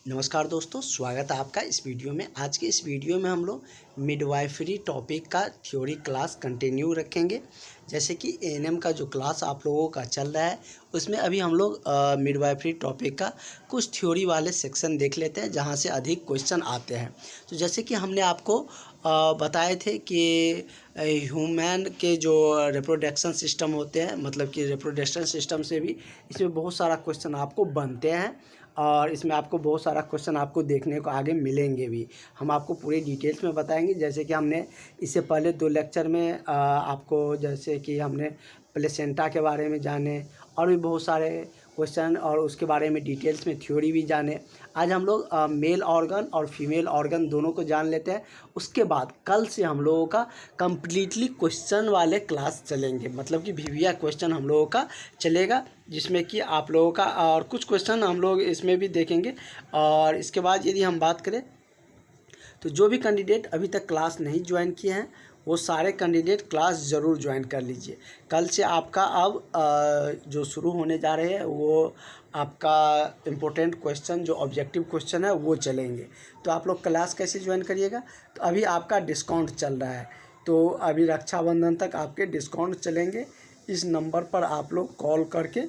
नमस्कार दोस्तों, स्वागत है आपका इस वीडियो में। आज के इस वीडियो में हम लोग मिडवाइफरी टॉपिक का थ्योरी क्लास कंटिन्यू रखेंगे। जैसे कि एएनएम का जो क्लास आप लोगों का चल रहा है उसमें अभी हम लोग मिडवाइफरी टॉपिक का कुछ थ्योरी वाले सेक्शन देख लेते हैं जहां से अधिक क्वेश्चन आते हैं। तो जैसे कि हमने आपको बताए थे कि ह्यूमन के जो रिप्रोडक्शन सिस्टम होते हैं, मतलब कि रिप्रोडक्शन सिस्टम से भी इसमें बहुत सारा क्वेश्चन आपको बनते हैं और इसमें आपको बहुत सारा क्वेश्चन आपको देखने को आगे मिलेंगे भी। हम आपको पूरी डिटेल्स में बताएंगे। जैसे कि हमने इससे पहले 2 लेक्चर में आपको जैसे कि हमने प्लेसेंटा के बारे में जाने और भी बहुत सारे क्वेश्चन और उसके बारे में डिटेल्स में थ्योरी भी जाने। आज हम लोग मेल ऑर्गन और फीमेल ऑर्गन दोनों को जान लेते हैं। उसके बाद कल से हम लोगों का कम्प्लीटली क्वेश्चन वाले क्लास चलेंगे, मतलब कि वीवीआर क्वेश्चन हम लोगों का चलेगा, जिसमें कि आप लोगों का और कुछ क्वेश्चन हम लोग इसमें भी देखेंगे। और इसके बाद यदि हम बात करें तो जो भी कैंडिडेट अभी तक क्लास नहीं ज्वाइन किए हैं वो सारे कैंडिडेट क्लास ज़रूर ज्वाइन कर लीजिए। कल से आपका अब जो शुरू होने जा रहे हैं वो आपका इम्पोर्टेंट क्वेश्चन जो ऑब्जेक्टिव क्वेश्चन है वो चलेंगे। तो आप लोग क्लास कैसे ज्वाइन करिएगा? तो अभी आपका डिस्काउंट चल रहा है, तो अभी रक्षाबंधन तक आपके डिस्काउंट चलेंगे। इस नंबर पर आप लोग कॉल करके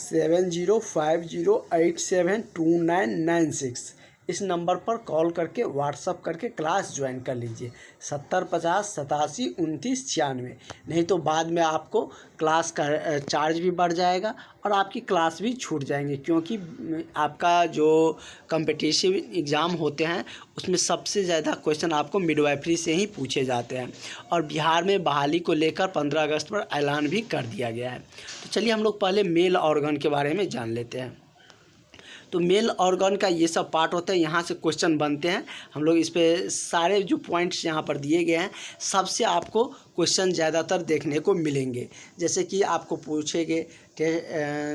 7050872996 इस नंबर पर कॉल करके व्हाट्सअप करके क्लास ज्वाइन कर लीजिए। 7050872996। नहीं तो बाद में आपको क्लास का चार्ज भी बढ़ जाएगा और आपकी क्लास भी छूट जाएंगे, क्योंकि आपका जो कॉम्पिटिटिव एग्ज़ाम होते हैं उसमें सबसे ज़्यादा क्वेश्चन आपको मिडवाइफरी से ही पूछे जाते हैं। और बिहार में बहाली को लेकर 15 अगस्त पर ऐलान भी कर दिया गया है। तो चलिए हम लोग पहले मेल ऑर्गन के बारे में जान लेते हैं। तो मेल ऑर्गन का ये सब पार्ट होता है, यहाँ से क्वेश्चन बनते हैं। हम लोग इस पे सारे जो पॉइंट्स यहाँ पर दिए गए हैं सबसे आपको क्वेश्चन ज़्यादातर देखने को मिलेंगे। जैसे कि आपको पूछेंगे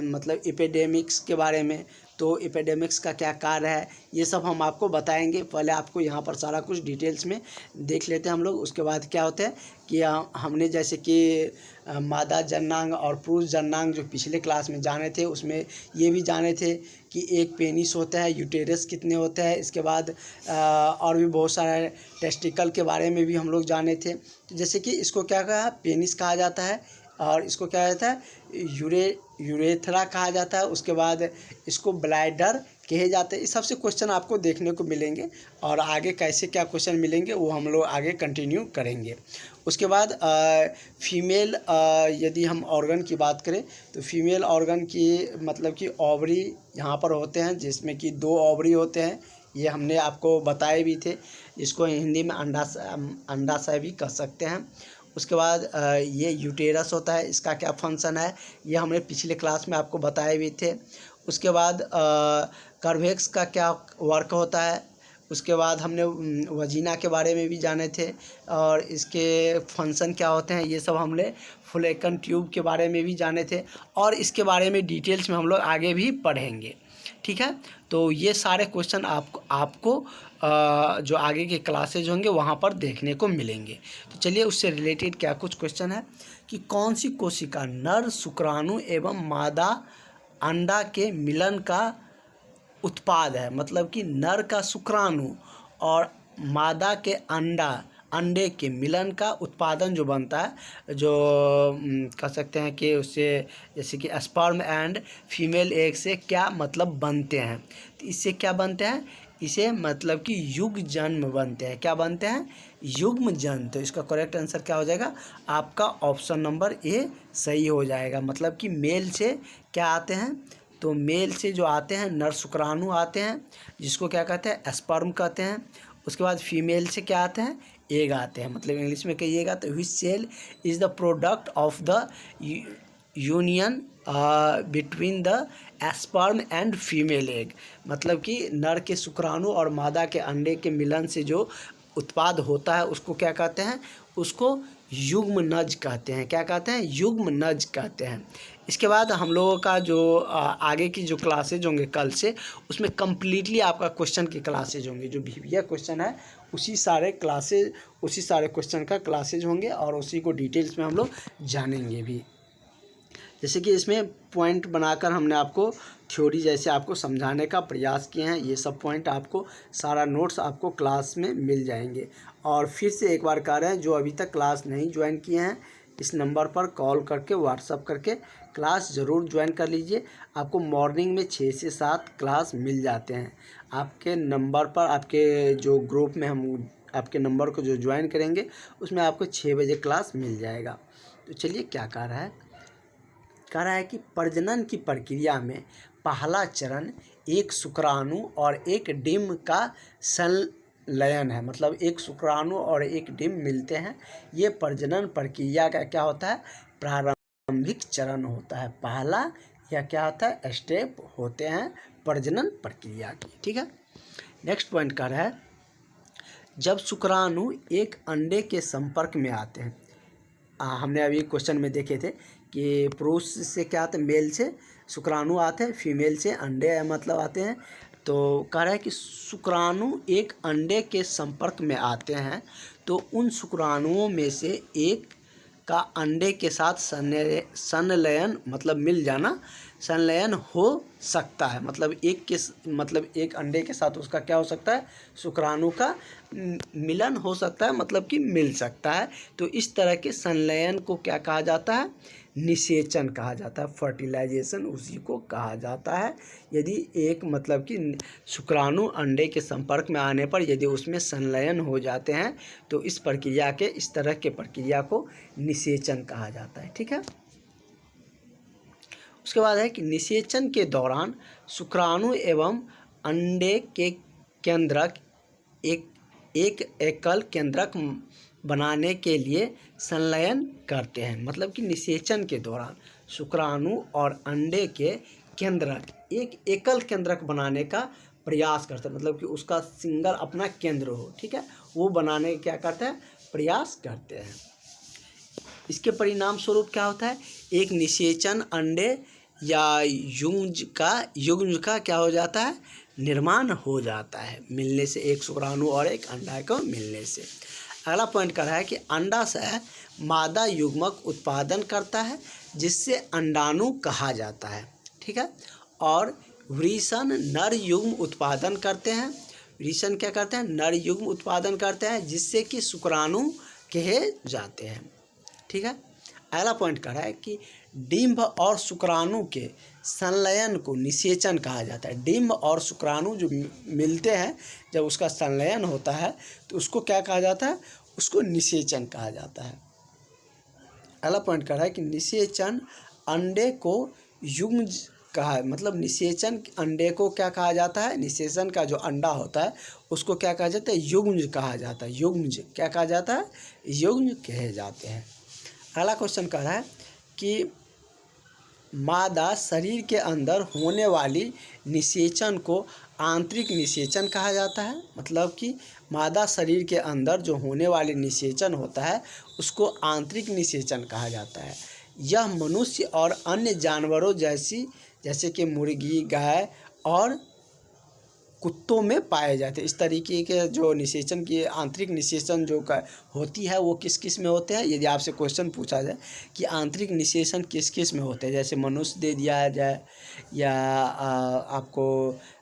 मतलब एपिडेमिक्स के बारे में, तो एपिडेमिक्स का क्या कार्य है ये सब हम आपको बताएंगे। पहले आपको यहाँ पर सारा कुछ डिटेल्स में देख लेते हैं हम लोग। उसके बाद क्या होता है कि हमने जैसे कि मादा जननांग और पुरुष जननांग जो पिछले क्लास में जाने थे उसमें ये भी जाने थे कि एक पेनिस होता है, यूटेरस कितने होते हैं। इसके बाद और भी बहुत सारे टेस्टिकल के बारे में भी हम लोग जाने थे। तो जैसे कि इसको क्या कहा, पेनिस कहा जाता है और इसको क्या कहता है, यूरेथ्रा कहा जाता है। उसके बाद इसको ब्लैडर कहे जाते हैं। इस सबसे क्वेश्चन आपको देखने को मिलेंगे और आगे कैसे क्या क्वेश्चन मिलेंगे वो हम लोग आगे कंटिन्यू करेंगे। उसके बाद फीमेल यदि हम ऑर्गन की बात करें तो फीमेल ऑर्गन की मतलब कि ओवरी यहाँ पर होते हैं, जिसमें कि 2 ओवरी होते हैं। ये हमने आपको बताए भी थे, जिसको हिंदी में अंडाशय भी कह सकते हैं। उसके बाद ये यूटेरस होता है, इसका क्या फंक्शन है ये हमने पिछले क्लास में आपको बताए भी थे। उसके बाद कर्वेक्स का क्या वर्क होता है। उसके बाद हमने वजीना के बारे में भी जाने थे और इसके फंक्शन क्या होते हैं ये सब हमने फुलेकन ट्यूब के बारे में भी जाने थे और इसके बारे में डिटेल्स में हम लोग आगे भी पढ़ेंगे। ठीक है, तो ये सारे क्वेश्चन आपको जो आगे के क्लासेज होंगे वहाँ पर देखने को मिलेंगे। तो चलिए उससे रिलेटेड क्या कुछ क्वेश्चन है कि कौन सी कोशिका नर शुक्राणु एवं मादा अंडा के मिलन का उत्पाद है। मतलब कि नर का शुक्राणु और मादा के अंडे के मिलन का उत्पादन जो बनता है, जो कह सकते हैं कि उससे जैसे कि स्पर्म एंड फीमेल एग से क्या मतलब बनते हैं। तो इससे क्या बनते हैं, इसे मतलब कि युग्म जन्म बनते हैं। क्या बनते हैं? युग्म जन्म। तो इसका करेक्ट आंसर क्या हो जाएगा? आपका ऑप्शन नंबर ए सही हो जाएगा। मतलब कि मेल से क्या आते हैं, तो मेल से जो आते हैं नर शुक्राणु आते हैं, जिसको क्या कहते हैं, स्पर्म कहते हैं। उसके बाद फीमेल से क्या आते हैं, एग आते हैं। मतलब इंग्लिश में कहिएगा तो which cell is the product of the union between the sperm and female egg. मतलब कि नर के शुक्राणु और मादा के अंडे के मिलन से जो उत्पाद होता है उसको क्या कहते हैं, उसको युग्मनज कहते हैं। क्या कहते हैं? युग्मनज कहते हैं। इसके बाद हम लोगों का जो आगे की जो क्लासेज होंगे कल से, उसमें कम्प्लीटली आपका क्वेश्चन की क्लासेज होंगे। जो वीवीआर क्वेश्चन है उसी सारे क्वेश्चन का क्लासेज होंगे और उसी को डिटेल्स में हम लोग जानेंगे भी। जैसे कि इसमें पॉइंट बनाकर हमने आपको थ्योरी जैसे आपको समझाने का प्रयास किए हैं। ये सब पॉइंट आपको सारा नोट्स आपको क्लास में मिल जाएंगे। और फिर से एक बार कह रहे हैं, जो अभी तक क्लास नहीं ज्वाइन किए हैं इस नंबर पर कॉल करके व्हाट्सअप करके क्लास ज़रूर ज्वाइन कर लीजिए। आपको मॉर्निंग में 6 से 7 क्लास मिल जाते हैं। आपके नंबर पर, आपके जो ग्रुप में हम आपके नंबर को जो ज्वाइन करेंगे उसमें आपको 6 बजे क्लास मिल जाएगा। तो चलिए क्या कह रहा है कि प्रजनन की प्रक्रिया में पहला चरण एक शुक्राणु और एक डिम्ब का संलयन है। मतलब एक शुक्राणु और एक डिम्ब मिलते हैं। ये प्रजनन प्रक्रिया का क्या होता है, प्रारंभिक चरण होता है। पहला या क्या होता है, स्टेप होते हैं प्रजनन प्रक्रिया की। ठीक है, नेक्स्ट पॉइंट कह रहा है, जब शुक्राणु एक अंडे के संपर्क में आते हैं, हमने अभी क्वेश्चन में देखे थे कि पुरुष से क्या आते हैं, मेल से शुक्राणु आते हैं, फीमेल से अंडे मतलब आते हैं। तो कह रहा है कि शुक्राणु एक अंडे के संपर्क में आते हैं तो उन शुक्राणुओं में से एक का अंडे के साथ संलयन मतलब मिल जाना, संलयन हो सकता है। मतलब एक अंडे के साथ उसका क्या हो सकता है, शुक्राणु का मिलन हो सकता है, मतलब कि मिल सकता है। तो इस तरह के संलयन को क्या कहा जाता है, निषेचन कहा जाता है। फर्टिलाइजेशन उसी को कहा जाता है। यदि एक मतलब कि शुक्राणु अंडे के संपर्क में आने पर यदि उसमें संलयन हो जाते हैं तो इस तरह के प्रक्रिया को निषेचन कहा जाता है। ठीक है, उसके बाद है कि निषेचन के दौरान शुक्राणु एवं अंडे के केंद्रक एक एकल केंद्रक बनाने के लिए संलयन करते हैं। मतलब कि निषेचन के दौरान शुक्राणु और अंडे के केंद्रक एक एकल केंद्रक बनाने का प्रयास करते हैं। मतलब कि उसका सिंगल अपना केंद्र हो, ठीक है, वो बनाने का क्या करते हैं, प्रयास करते हैं। इसके परिणाम स्वरूप क्या होता है, एक निषेचन अंडे या युग्म का क्या हो जाता है, निर्माण हो जाता है, मिलने से, एक शुक्राणु और एक अंडा को मिलने से। अगला पॉइंट कर रहा है कि अंडाशय मादा युग्मक उत्पादन करता है जिससे अंडाणु कहा जाता है। ठीक है, और वृषण नर युग्म उत्पादन करते हैं। वृषण क्या करते हैं, नर युग्म उत्पादन करते हैं जिससे कि शुक्राणु कहे जाते हैं। ठीक है, अगला पॉइंट कर रहा है कि डिंब और शुक्राणु के संलयन को निषेचन कहा जाता है। डिंब और शुक्राणु जो मिलते हैं, जब उसका संलयन होता है तो उसको क्या कहा जाता है, उसको निषेचन कहा जाता है। अगला पॉइंट कर रहा है कि निषेचन अंडे को युग्म कहा, मतलब निषेचन अंडे को क्या कहा जाता है, निषेचन का जो अंडा होता है उसको क्या कहा जाता है, युग्म कहा जाता है। युग्म क्या कहा जाता है, युग्म कहे जाते हैं। अगला क्वेश्चन कह रहा है कि मादा शरीर के अंदर होने वाली निषेचन को आंतरिक निषेचन कहा जाता है। मतलब कि मादा शरीर के अंदर जो होने वाली निषेचन होता है उसको आंतरिक निषेचन कहा जाता है। यह मनुष्य और अन्य जानवरों जैसे कि मुर्गी, गाय और कुत्तों में पाए जाते हैं। इस तरीके के जो निषेचन की आंतरिक निषेचन जो होती है वो किस किस में होते हैं। यदि आपसे क्वेश्चन पूछा जाए कि आंतरिक निषेचन किस किस में होते हैं, जैसे मनुष्य दे दिया जाए या आपको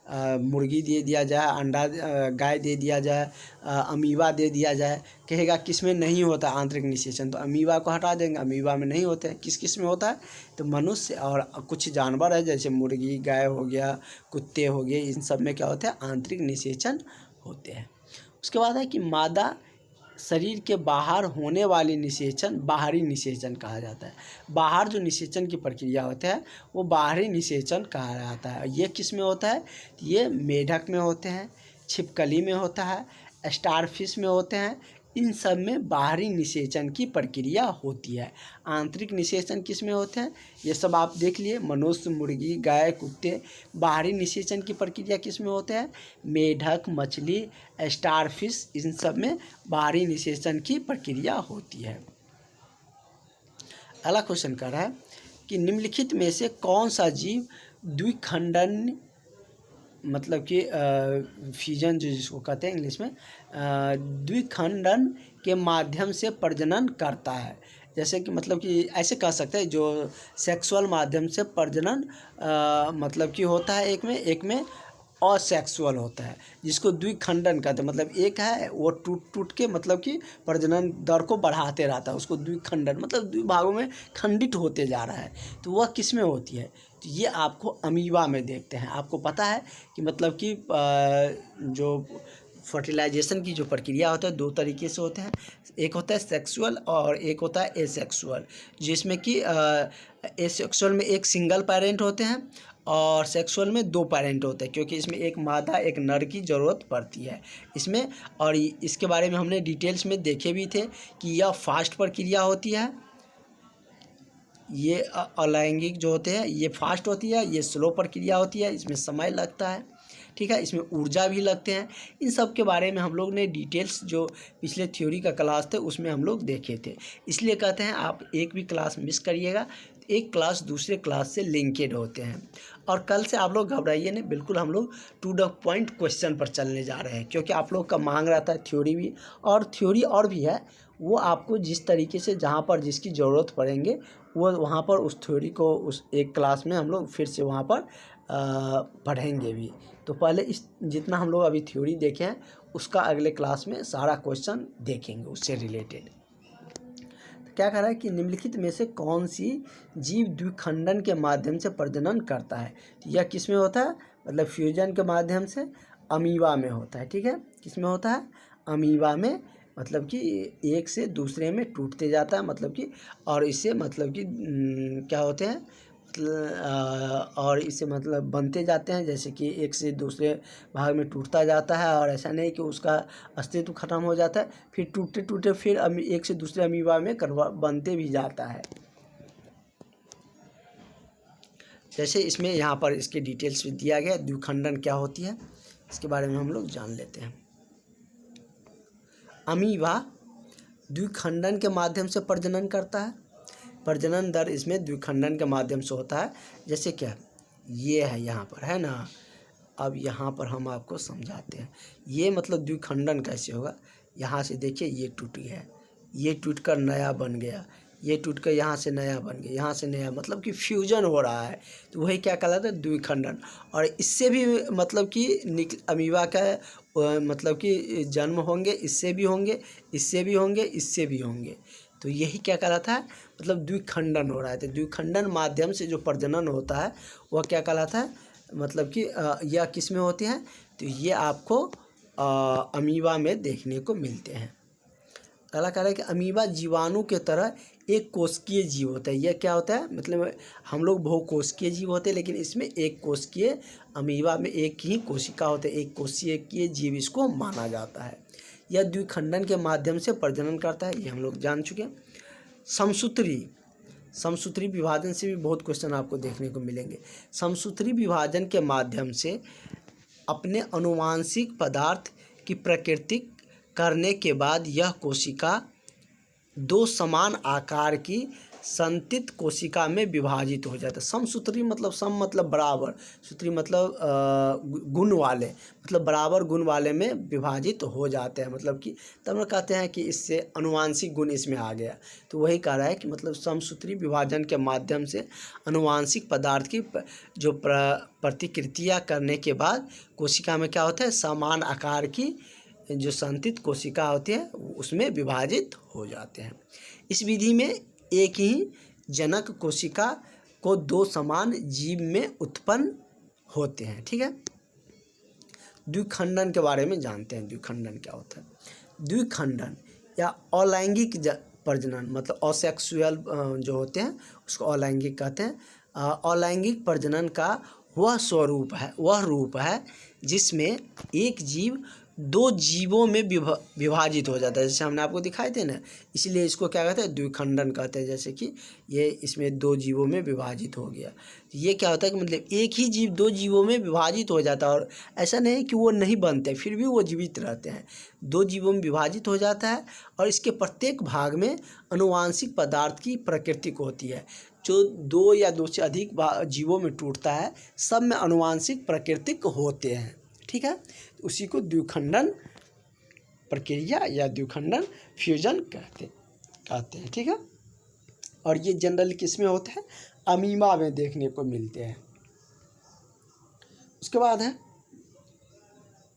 मुर्गी दे दिया जाए, अंडा गाय दे दिया जाए, अमीबा दे दिया जाए, कहेगा किस में नहीं होता आंतरिक निषेचन, तो अमीबा को हटा देंगे, अमीबा में नहीं होते हैं। किस किस में होता है, तो मनुष्य और कुछ जानवर है जैसे मुर्गी, गाय हो गया, कुत्ते हो गए, इन सब में क्या होता है, आंतरिक निषेचन होते हैं। उसके बाद है कि मादा शरीर के बाहर होने वाली निषेचन बाहरी निषेचन कहा जाता है। बाहर जो निषेचन की प्रक्रिया होता है वो बाहरी निषेचन कहा जाता है। ये किस में होता है, ये मेढक में होते हैं, छिपकली में होता है, स्टारफिश में होते हैं। इन सब में बाहरी निषेचन की प्रक्रिया होती है। आंतरिक निषेचन किस में होते हैं, ये सब आप देख लिए, मनुष्य, मुर्गी, गाय, कुत्ते। बाहरी निषेचन की प्रक्रिया किस में होते हैं, मेढक, मछली, स्टारफिश, इन सब में बाहरी निषेचन की प्रक्रिया होती है। अगला क्वेश्चन कर रहा है कि निम्नलिखित में से कौन सा जीव द्विखंडन, मतलब कि फ्यूजन जो जिसको कहते हैं इंग्लिश में, द्विखंडन के माध्यम से प्रजनन करता है। जैसे कि मतलब कि ऐसे कह सकते हैं जो सेक्सुअल माध्यम से प्रजनन मतलब कि होता है एक में असेक्सुअल होता है, जिसको द्विखंडन कहते हैं। मतलब एक है वो टूट टूट के मतलब कि प्रजनन दर को बढ़ाते रहता है, उसको द्विखंडन मतलब द्विभागों में खंडित होते जा रहा है। तो वह किस में होती है? तो ये आपको अमीबा में देखते हैं। आपको पता है कि मतलब कि जो फर्टिलाइजेशन की जो प्रक्रिया होता है दो तरीके से होते हैं, एक होता है सेक्सुअल और एक होता है एसेक्सुअल, जिसमें कि एसेक्सुअल में एक सिंगल पेरेंट होते हैं और सेक्सुअल में दो पेरेंट होते हैं, क्योंकि इसमें एक मादा एक नर की ज़रूरत पड़ती है इसमें। और इसके बारे में हमने डिटेल्स में देखे भी थे कि यह फास्ट प्रक्रिया होती है। ये अलैंगिक जो होते हैं ये फास्ट होती है, ये स्लो प्रक्रिया होती है, इसमें समय लगता है, ठीक है, इसमें ऊर्जा भी लगते हैं। इन सब के बारे में हम लोग ने डिटेल्स जो पिछले थ्योरी का क्लास थे उसमें हम लोग देखे थे। इसलिए कहते हैं आप एक भी क्लास मिस करिएगा, एक क्लास दूसरे क्लास से लिंकेड होते हैं। और कल से आप लोग घबराइए नहीं, बिल्कुल हम लोग टू द पॉइंट क्वेश्चन पर चलने जा रहे हैं, क्योंकि आप लोग का मांग रहा था थ्योरी भी, और थ्योरी और भी है, वो आपको जिस तरीके से जहाँ पर जिसकी ज़रूरत पड़ेंगे वो वहाँ पर उस थ्योरी को उस एक क्लास में हम लोग फिर से वहाँ पर पढ़ेंगे भी। तो पहले इस जितना हम लोग अभी थ्योरी देखे हैं उसका अगले क्लास में सारा क्वेश्चन देखेंगे उससे रिलेटेड। तो क्या कह रहा है कि निम्नलिखित में से कौन सी जीव द्विखंडन के माध्यम से प्रजनन करता है? तो यह किस में होता है? मतलब फ्यूजन के माध्यम से अमीबा में होता है, ठीक है। किस में होता है? अमीबा में, मतलब कि एक से दूसरे में टूटते जाता है, मतलब कि और इससे मतलब कि क्या होते हैं और इससे मतलब बनते जाते हैं, जैसे कि एक से दूसरे भाग में टूटता जाता है। और ऐसा नहीं कि उसका अस्तित्व खत्म हो जाता है, फिर टूटते टूटते फिर एक से दूसरे अमीबा में बनते भी जाता है। जैसे इसमें यहाँ पर इसके डिटेल्स भी दिया गया, द्विखंडन क्या होती है इसके बारे में हम लोग जान लेते हैं। अमीबा द्विखंडन के माध्यम से प्रजनन करता है। प्रजनन दर इसमें द्विखंडन के माध्यम से होता है। जैसे क्या ये है यहाँ पर, है ना। अब यहाँ पर हम आपको समझाते हैं ये मतलब द्विखंडन कैसे होगा। यहाँ से देखिए ये टूट गया, ये टूट कर नया बन गया, ये टूट कर यहाँ से नया बन गया, यहाँ से नया, मतलब कि फ्यूजन हो रहा है। तो वही क्या कहलाता है? द्विखंडन। और इससे भी मतलब कि अमीबा का मतलब कि जन्म होंगे, इससे भी होंगे, इससे भी होंगे, इससे भी होंगे। तो यही क्या कहलाता है? मतलब द्विखंडन हो रहा है। तो द्विखंडन माध्यम से जो प्रजनन होता है वह क्या कहलाता है? मतलब कि यह किस में होते हैं? तो ये आपको अमीबा में देखने को मिलते हैं। अगला कह रहा है कि अमीबा जीवाणु के तरह एक कोशिकीय जीव होता है। यह क्या होता है? मतलब हम लोग बहुकोशिकीय जीव होते हैं, लेकिन इसमें एक कोशिकीय, अमीबा में एक ही कोशिका होते हैं, एक कोशिकीय जीव इसको माना जाता है। यह द्विखंडन के माध्यम से प्रजनन करता है, ये हम लोग जान चुके हैं। समसूत्री विभाजन से भी बहुत क्वेश्चन आपको देखने को मिलेंगे। समसूत्री विभाजन के माध्यम से अपने अनुवांशिक पदार्थ की प्रकृति करने के बाद यह कोशिका दो समान आकार की संतित कोशिका में विभाजित हो जाता है। समसूत्री मतलब सम मतलब बराबर, सूत्री मतलब गुण वाले, मतलब बराबर गुण वाले में विभाजित हो जाते हैं। मतलब कि तब कहते हैं कि इससे अनुवांशिक गुण इसमें आ गया। तो वही कह रहा है कि मतलब समसूत्री विभाजन के माध्यम से अनुवांशिक पदार्थ की जो प्रतिकृतियाँ करने के बाद कोशिका में क्या होता है? समान आकार की जो संतित कोशिका होती है उसमें विभाजित हो जाते हैं। इस विधि में एक ही जनक कोशिका को दो समान जीव में उत्पन्न होते हैं, ठीक है। द्विखंडन के बारे में जानते हैं। द्विखंडन क्या होता है? द्विखंडन या अलैंगिक प्रजनन, मतलब असेक्सुअल जो होते हैं उसको अलैंगिक कहते हैं। अलैंगिक प्रजनन का वह स्वरूप है, वह रूप है जिसमें एक जीव दो जीवों में विभाजित हो जाता है, जैसे हमने आपको दिखाए थे ना। इसलिए इसको क्या कहते हैं? द्विखंडन कहते हैं। जैसे कि ये इसमें दो जीवों में विभाजित हो गया। तो ये क्या होता है कि मतलब एक ही जीव दो जीवों में विभाजित हो जाता है, और ऐसा नहीं कि वो नहीं बनते, फिर भी वो जीवित रहते हैं। दो जीवों में विभाजित हो जाता है और इसके प्रत्येक भाग में अनुवांशिक पदार्थ की प्रकृति होती है। जो दो या दो से अधिक जीवों में टूटता है सब में अनुवांशिक प्राकृतिक होते हैं, ठीक है। उसी को द्विखंडन प्रक्रिया या द्विखंडन फ्यूजन कहते हैं, ठीक है। और ये जनरल किस में होते हैं, अमीबा में देखने को मिलते हैं। उसके बाद है,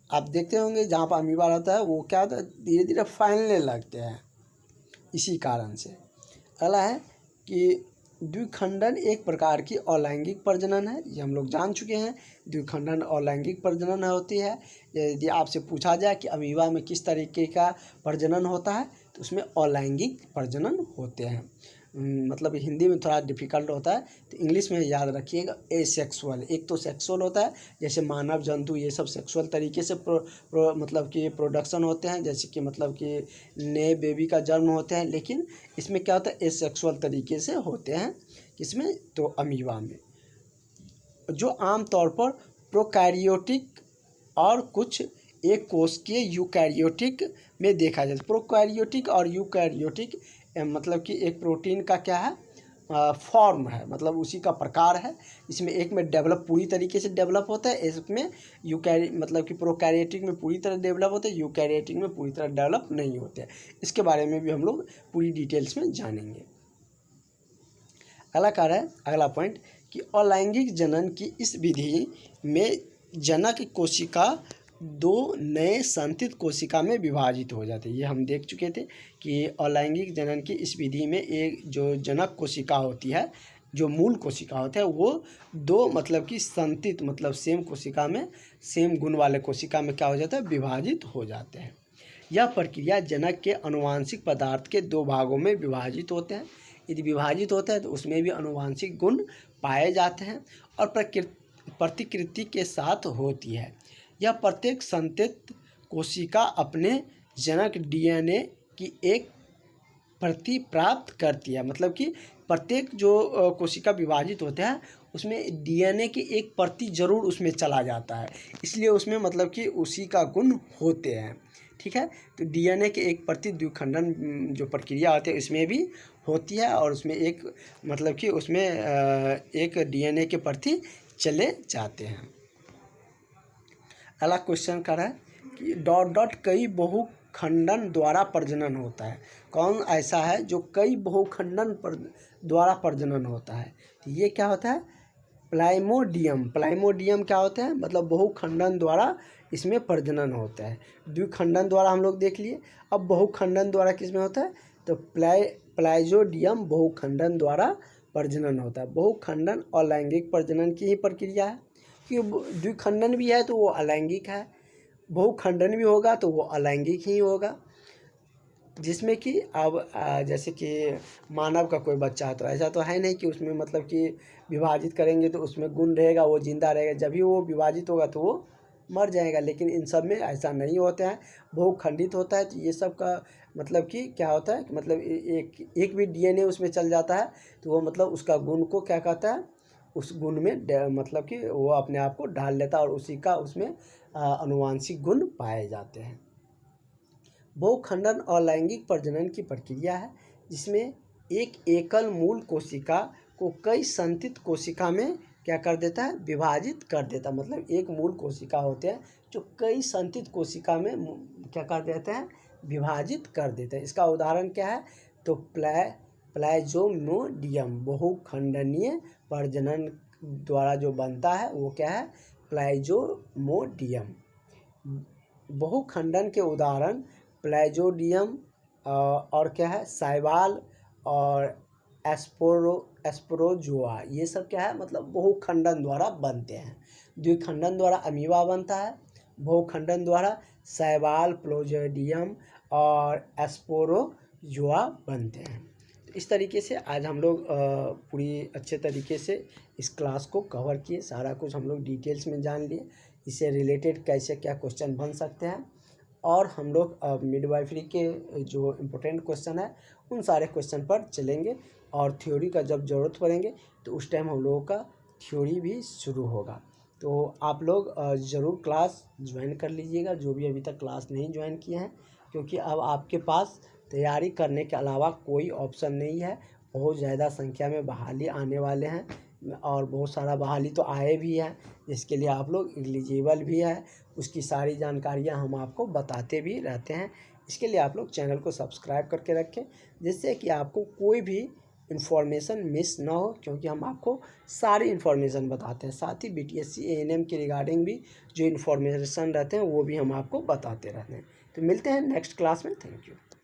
आप देखते होंगे जहाँ पर अमीबा रहता है वो क्या होता है, धीरे धीरे फैलने लगते हैं इसी कारण से। अगला है कि द्विखंडन एक प्रकार की अलैंगिक प्रजनन है, ये हम लोग जान चुके हैं। द्विखंडन अलैंगिक प्रजनन होती है। यदि आपसे पूछा जाए कि अमीबा में किस तरीके का प्रजनन होता है तो उसमें अलैंगिक प्रजनन होते हैं। मतलब हिंदी में थोड़ा डिफ़िकल्ट होता है तो इंग्लिश में याद रखिएगा, एसेक्सुअल। एक तो सेक्सुअल होता है, जैसे मानव जंतु ये सब सेक्सुअल तरीके से मतलब कि प्रोडक्शन होते हैं, जैसे कि मतलब कि नए बेबी का जन्म होते हैं। लेकिन इसमें क्या होता है, एसेक्सुअल तरीके से होते हैं। किसमें, तो अमीबा में, जो आमतौर पर प्रोकैरियोटिक और कुछ एक कोशिकीय यूकैरियोटिक में देखा जाता है। प्रोकैरियोटिक और यूकैरियोटिक मतलब कि एक प्रोटीन का क्या है, फॉर्म है, मतलब उसी का प्रकार है। इसमें एक में डेवलप पूरी तरीके से डेवलप होता है, इसमें मतलब कि प्रोकैरियोटिक में पूरी तरह डेवलप होता है, यूकैरियोटिक में पूरी तरह डेवलप नहीं होते हैं। इसके बारे में भी हम लोग पूरी डिटेल्स में जानेंगे। अगला कार्य है, अगला पॉइंट कि अलैंगिक जनन की इस विधि में जनक कोशिका दो नए संतति कोशिका में विभाजित हो जाती है। ये हम देख चुके थे कि अलैंगिक जनन की इस विधि में एक जो जनक कोशिका होती है, जो मूल कोशिका होते हैं, वो दो मतलब कि संतति मतलब सेम कोशिका में, सेम गुण वाले कोशिका में क्या हो जाता है, विभाजित हो जाते हैं। यह प्रक्रिया जनक के आनुवांशिक पदार्थ के दो भागों में विभाजित होते हैं। यदि विभाजित होता है तो उसमें भी आनुवांशिक गुण पाए जाते हैं और प्रतिकृति के साथ होती है। यह प्रत्येक संतति कोशिका अपने जनक डीएनए की एक प्रति प्राप्त करती है। मतलब कि प्रत्येक जो कोशिका विभाजित होते हैं उसमें डीएनए की एक प्रति जरूर उसमें चला जाता है, इसलिए उसमें मतलब कि उसी का गुण होते हैं। ठीक है, तो डीएनए के एक प्रति द्विखंडन जो प्रक्रिया होती है इसमें भी होती है, और उसमें एक मतलब कि उसमें एक डीएनए के प्रति चले जाते हैं। अगला क्वेश्चन कर रहा है कि डॉट डॉट कई बहुखंडन द्वारा प्रजनन होता है। कौन ऐसा है जो कई बहुखंडन द्वारा प्रजनन होता है, तो ये क्या होता है, प्लाइमोडियम। प्लाइमोडियम क्या होता है, मतलब बहुखंडन द्वारा इसमें प्रजनन होता है। द्विखंडन द्वारा हम लोग देख लिए, अब बहुखंडन द्वारा किस में होता है, तो प्लाइजोडियम बहुखंडन द्वारा प्रजनन होता है। बहुखंडन अलैंगिक प्रजनन की ही प्रक्रिया है, कि द्विखंडन भी है तो वो अलैंगिक है, बहुखंडन भी होगा तो वो अलैंगिक ही होगा। जिसमें कि अब जैसे कि मानव का कोई बच्चा है तो ऐसा तो है नहीं कि उसमें मतलब कि विभाजित करेंगे तो उसमें गुण रहेगा, वो जिंदा रहेगा, जब भी वो विभाजित होगा तो वो मर जाएगा। लेकिन इन सब में ऐसा नहीं होता है, बहुखंडित होता है। तो ये सब का मतलब कि क्या होता है, मतलब एक भी डीएनए उसमें चल जाता है तो वो मतलब उसका गुण को क्या कहता है, उस गुण में मतलब कि वो अपने आप को ढाल लेता है और उसी का उसमें आनुवांशिक गुण पाए जाते हैं। बहुखंडन अलैंगिक प्रजनन की प्रक्रिया है जिसमें एक एकल मूल कोशिका को कई संतति कोशिका में क्या कर देता है, विभाजित कर देता है। मतलब एक मूल कोशिका होते हैं जो कई संतति कोशिका में क्या कर देते हैं, विभाजित कर देते हैं। इसका उदाहरण क्या है, तो प्लाइजोमोडियम बहुखंडनीय प्रजनन द्वारा जो बनता है वो क्या है, प्लाइजोमोडियम। बहुखंडन के उदाहरण प्लाइजोडियम और क्या है, साइवाल और एस्परोजुआ, ये सब क्या है, मतलब बहुखंडन द्वारा बनते हैं। द्विखंडन द्वारा अमीबा बनता है, बहुखंडन द्वारा साइवाल, प्लाइजोडियम और एस्परोजुआ बनते हैं। तो इस तरीके से आज हम लोग पूरी अच्छे तरीके से इस क्लास को कवर किए, सारा कुछ हम लोग डिटेल्स में जान लिए, इससे रिलेटेड कैसे क्या क्वेश्चन बन सकते हैं। और हम लोग मिडवाइफरी के जो इम्पोर्टेंट क्वेश्चन है उन सारे क्वेश्चन पर चलेंगे, और थ्योरी का जब ज़रूरत पड़ेंगे तो उस टाइम हम लोगों का थ्योरी भी शुरू होगा। तो आप लोग ज़रूर क्लास ज्वाइन कर लीजिएगा, जो भी अभी तक क्लास नहीं ज्वाइन किए हैं, क्योंकि अब आपके पास तैयारी करने के अलावा कोई ऑप्शन नहीं है। बहुत ज़्यादा संख्या में बहाली आने वाले हैं, और बहुत सारा बहाली तो आए भी है, जिसके लिए आप लोग एलिजिबल भी है। उसकी सारी जानकारियां हम आपको बताते भी रहते हैं। इसके लिए आप लोग चैनल को सब्सक्राइब करके रखें, जिससे कि आपको कोई भी इन्फॉर्मेशन मिस ना हो, क्योंकि हम आपको सारी इन्फॉर्मेशन बताते हैं। साथ ही BTSC ANM के रिगार्डिंग भी जो इन्फॉर्मेशन रहते हैं वो भी हम आपको बताते रहते हैं। तो मिलते हैं नेक्स्ट क्लास में। Thank you.